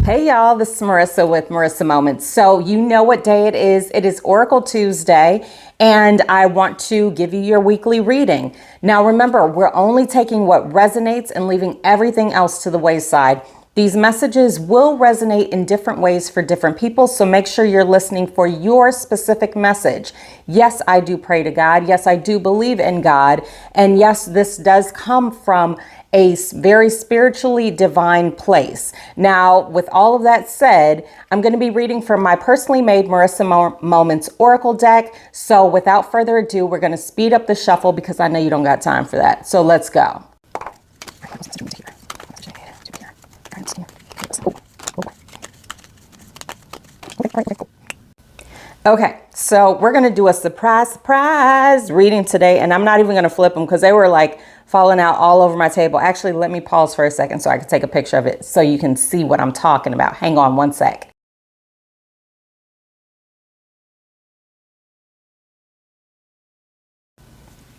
Hey y'all, this is Marissa with Marissa Moments. So you know what day it is. It is Oracle Tuesday, and I want to give you your weekly reading. Now remember, we're only taking what resonates and leaving everything else to the wayside. These messages will resonate in different ways for different people, so make sure you're listening for your specific message. Yes, I do pray to God. Yes, I do believe in God. And yes, this does come from a very spiritually divine place. Now, with all of that said, I'm going to be reading from my personally made Marissa Moments Oracle deck. So without further ado, we're going to speed up the shuffle because I know you don't got time for that. So let's go. Okay, so we're going to do a surprise reading today, and I'm not even going to flip them because they were like falling out all over my table. Actually, let me pause for a second so I can take a picture of it so you can see what I'm talking about. Hang on one sec.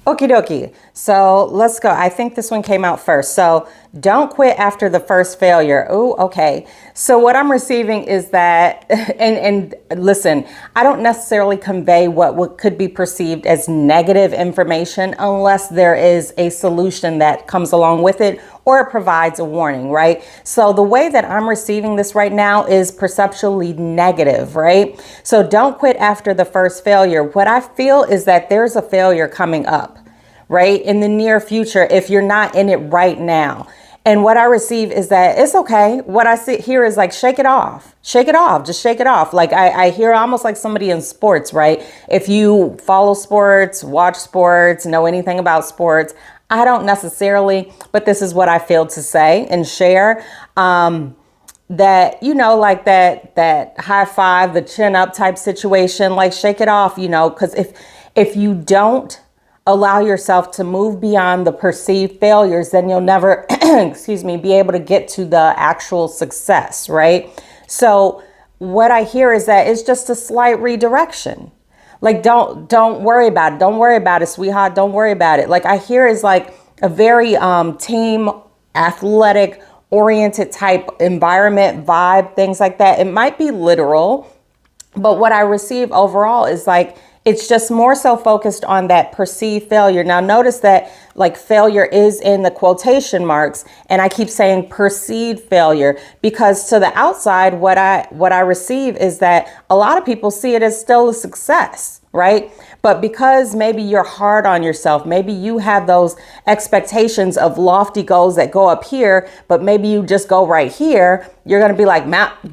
Okie dokie. So let's go. I think this one came out first. So don't quit after the first failure. Oh, okay. So what I'm receiving is that, and listen, I don't necessarily convey what could be perceived as negative information unless there is a solution that comes along with it or it provides a warning, right? So the way that I'm receiving this right now is perceptually negative, right? So don't quit after the first failure. What I feel is that there's a failure coming up, right? In the near future, if you're not in it right now. And what I receive is that it's okay. What I see here is like, shake it off, just shake it off. Like I hear almost like somebody in sports, right? If you follow sports, watch sports, know anything about sports, I don't necessarily, but this is what I feel to say and share. That, you know, like that high five, the chin up type situation, like shake it off, you know, because if you don't allow yourself to move beyond the perceived failures, then you'll never, excuse me, be able to get to the actual success, right? So what I hear is that it's just a slight redirection. Like, don't worry about it. Don't worry about it, sweetheart. Don't worry about it. Like I hear is like a very team athletic oriented type environment vibe, things like that. It might be literal, but what I receive overall is like, it's just more so focused on that perceived failure. Now notice that like failure is in the quotation marks, and I keep saying perceived failure because to the outside, what I receive is that a lot of people see it as still a success, right? But because maybe you're hard on yourself, maybe you have those expectations of lofty goals that go up here, but maybe you just go right here, you're going to be like,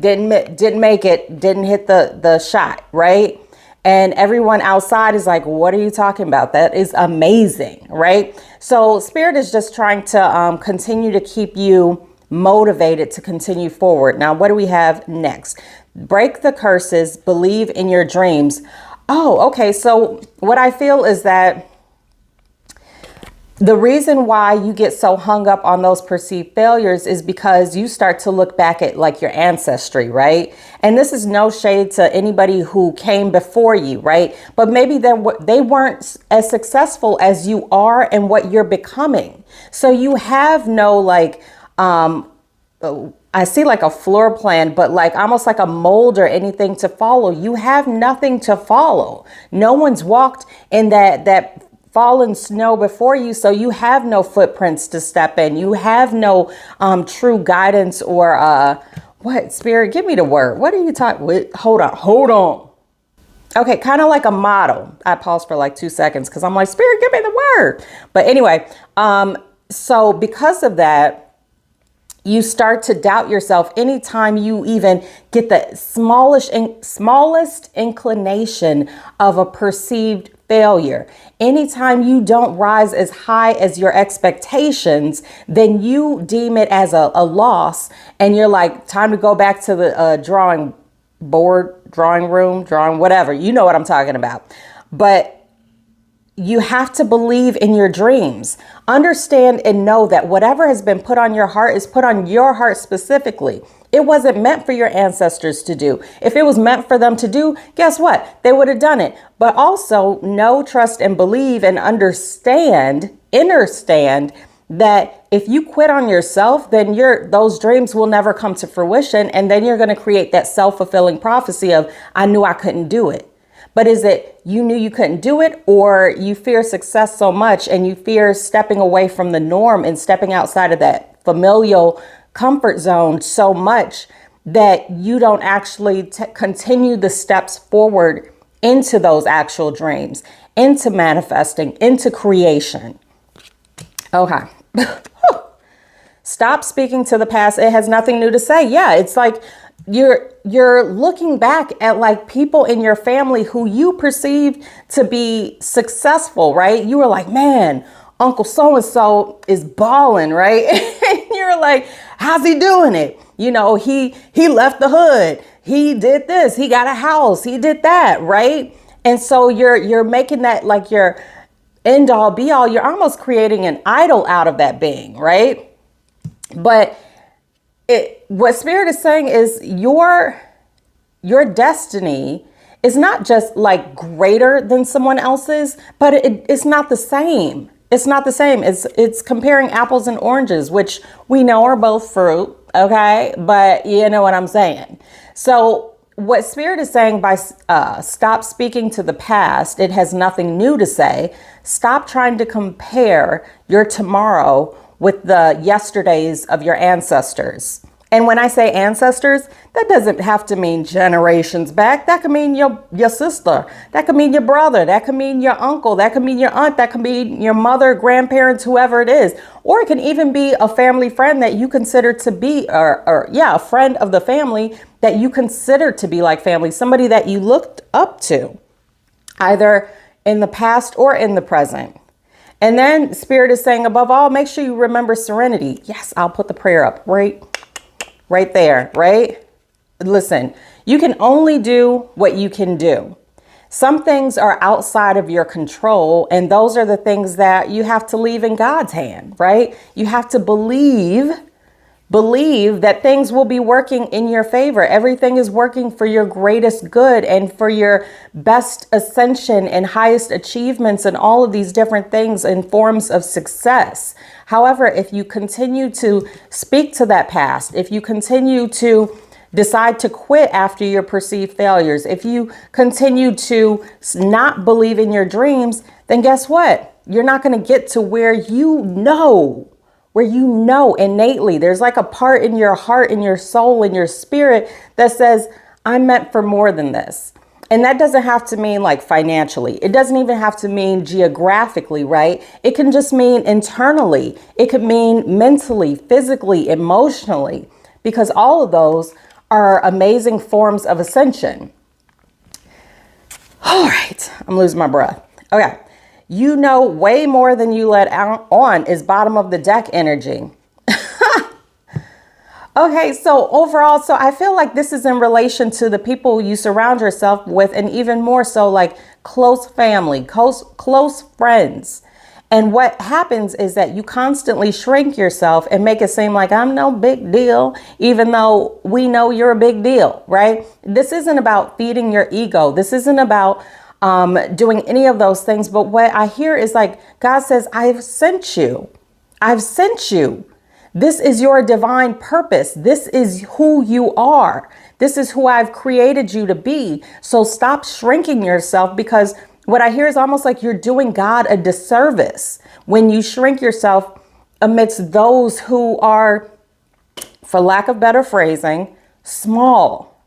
didn't make it, didn't hit the shot, right? And everyone outside is like, what are you talking about? That is amazing, right? So Spirit is just trying to continue to keep you motivated to continue forward. Now, what do we have next? Break the curses, believe in your dreams. Oh, okay. So what I feel is that the reason why you get so hung up on those perceived failures is because you start to look back at like your ancestry, right? And this is no shade to anybody who came before you, right? But maybe they weren't as successful as you are and what you're becoming. So you have no like, I see like a floor plan, but like almost like a mold or anything to follow. You have nothing to follow. No one's walked in that fallen snow before you, so you have no footprints to step in. You have no true guidance or what? Spirit, give me the word. What are you talking with? Hold on. Okay, kind of like a model. I paused for like 2 seconds because I'm like, Spirit, give me the word. But anyway, so because of that, you start to doubt yourself anytime you even get the smallest inclination of a perceived failure. Anytime you don't rise as high as your expectations, then you deem it as a loss. And you're like, time to go back to the drawing board, drawing room, drawing whatever. You know what I'm talking about. But you have to believe in your dreams. Understand and know that whatever has been put on your heart is put on your heart specifically. It wasn't meant for your ancestors to do. If it was meant for them to do, guess what? They would have done it. But also know, trust, and believe and understand that if you quit on yourself, then those dreams will never come to fruition. And then you're going to create that self-fulfilling prophecy of, I knew I couldn't do it. But is it you knew you couldn't do it, or you fear success so much and you fear stepping away from the norm and stepping outside of that familial comfort zone so much that you don't actually continue the steps forward into those actual dreams, into manifesting, into creation? Okay. Stop speaking to the past. It has nothing new to say. Yeah, it's like you're looking back at like people in your family who you perceived to be successful, right? You were like, man, Uncle so-and-so is balling, right? And you're like, how's he doing it? You know, he left the hood. He did this. He got a house. He did that, right? And so you're making that like your end all be all. You're almost creating an idol out of that being, right? But what Spirit is saying is your destiny is not just like greater than someone else's, but it's not the same. It's not the same. It's comparing apples and oranges, which we know are both fruit. Okay. But you know what I'm saying? So what Spirit is saying by stop speaking to the past, it has nothing new to say. Stop trying to compare your tomorrow with the yesterdays of your ancestors. And when I say ancestors, that doesn't have to mean generations back. That could mean your sister. That could mean your brother. That could mean your uncle. That could mean your aunt. That could mean your mother, grandparents, whoever it is. Or it can even be a family friend that you consider to be, a friend of the family that you consider to be like family, somebody that you looked up to, either in the past or in the present. And then Spirit is saying, above all, make sure you remember serenity. Yes, I'll put the prayer up right there, right? Listen, you can only do what you can do. Some things are outside of your control, and those are the things that you have to leave in God's hand, right? You have to believe that things will be working in your favor. Everything is working for your greatest good and for your best ascension and highest achievements and all of these different things and forms of success. However, if you continue to speak to that past, if you continue to decide to quit after your perceived failures, if you continue to not believe in your dreams, then guess what? You're not going to get to where you know innately. There's like a part in your heart, in your soul, in your spirit that says, I'm meant for more than this. And that doesn't have to mean like financially. It doesn't even have to mean geographically, right? It can just mean internally. It could mean mentally, physically, emotionally, because all of those are amazing forms of ascension. All right, I'm losing my breath. Okay. You know, way more than you let on is bottom of the deck energy. Okay, so overall, so I feel like this is in relation to the people you surround yourself with, and even more so like close family, close friends. And what happens is that you constantly shrink yourself and make it seem like I'm no big deal, even though we know you're a big deal, right? This isn't about feeding your ego. This isn't about doing any of those things. But what I hear is like, God says, I've sent you. I've sent you. This is your divine purpose. This is who you are. This is who I've created you to be. So stop shrinking yourself, because what I hear is almost like you're doing God a disservice when you shrink yourself amidst those who are, for lack of better phrasing, small.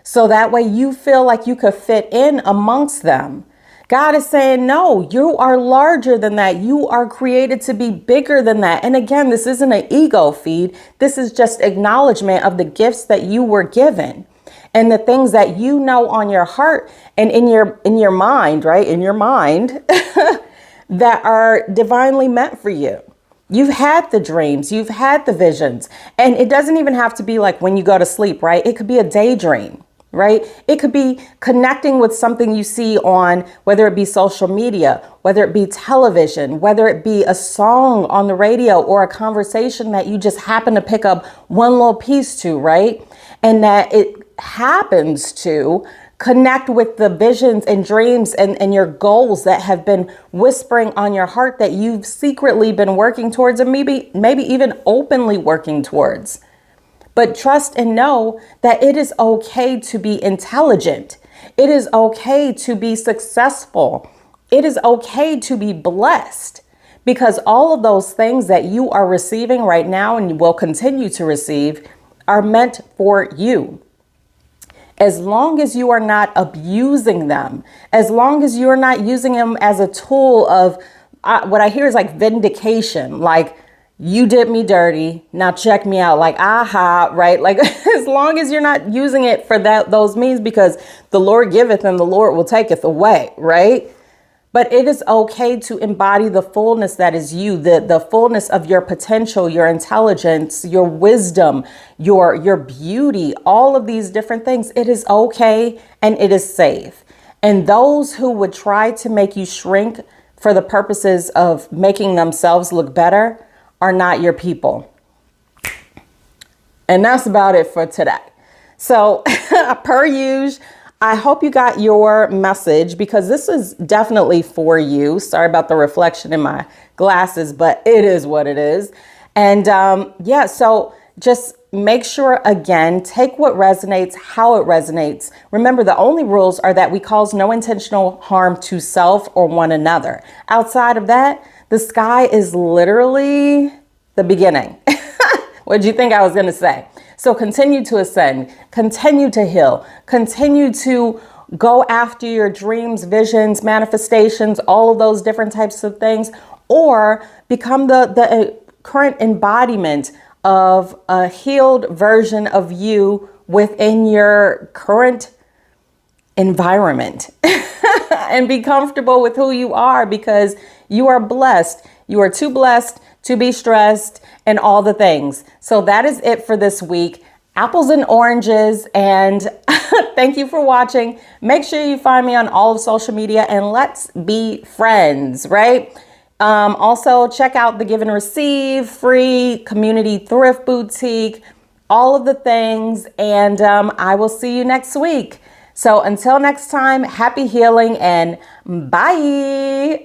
So that way you feel like you could fit in amongst them. God is saying, no, you are larger than that. You are created to be bigger than that. And again, this isn't an ego feed. This is just acknowledgement of the gifts that you were given and the things that you know on your heart and in your mind, right? In your mind that are divinely meant for you. You've had the dreams, you've had the visions, and it doesn't even have to be like when you go to sleep, right? It could be a daydream. Right? It could be connecting with something you see on, whether it be social media, whether it be television, whether it be a song on the radio or a conversation that you just happen to pick up one little piece to, right? And that it happens to Connect with the visions and dreams and your goals that have been whispering on your heart that you've secretly been working towards, and maybe even openly working towards. But trust and know that it is okay to be intelligent. It is okay to be successful. It is okay to be blessed, because all of those things that you are receiving right now and will continue to receive are meant for you. As long as you are not abusing them, as long as you're not using them as a tool of what I hear is like vindication, like you did me dirty, now check me out, like, aha, right? Like, as long as you're not using it for those means, because the Lord giveth and the Lord will taketh away, right? But it is okay to embody the fullness that is you, the fullness of your potential, your intelligence, your wisdom, your beauty, all of these different things. It is okay and it is safe. And those who would try to make you shrink for the purposes of making themselves look better are not your people. And that's about it for today. So per usual, I hope you got your message, because this is definitely for you. Sorry about the reflection in my glasses, but it is what it is. And yeah, so just make sure, again, take what resonates, how it resonates. Remember, the only rules are that we cause no intentional harm to self or one another. Outside of that, the sky is literally the beginning. What did you think I was going to say? So continue to ascend, continue to heal, continue to go after your dreams, visions, manifestations, all of those different types of things, or become the current embodiment of a healed version of you within your current environment and be comfortable with who you are, because you are blessed. You are too blessed to be stressed and all the things. So that is it for this week. Apples and oranges. And thank you for watching. Make sure you find me on all of social media and let's be friends, right? Also check out the Give and Receive free community thrift boutique, all of the things. And I will see you next week. So until next time, happy healing and bye.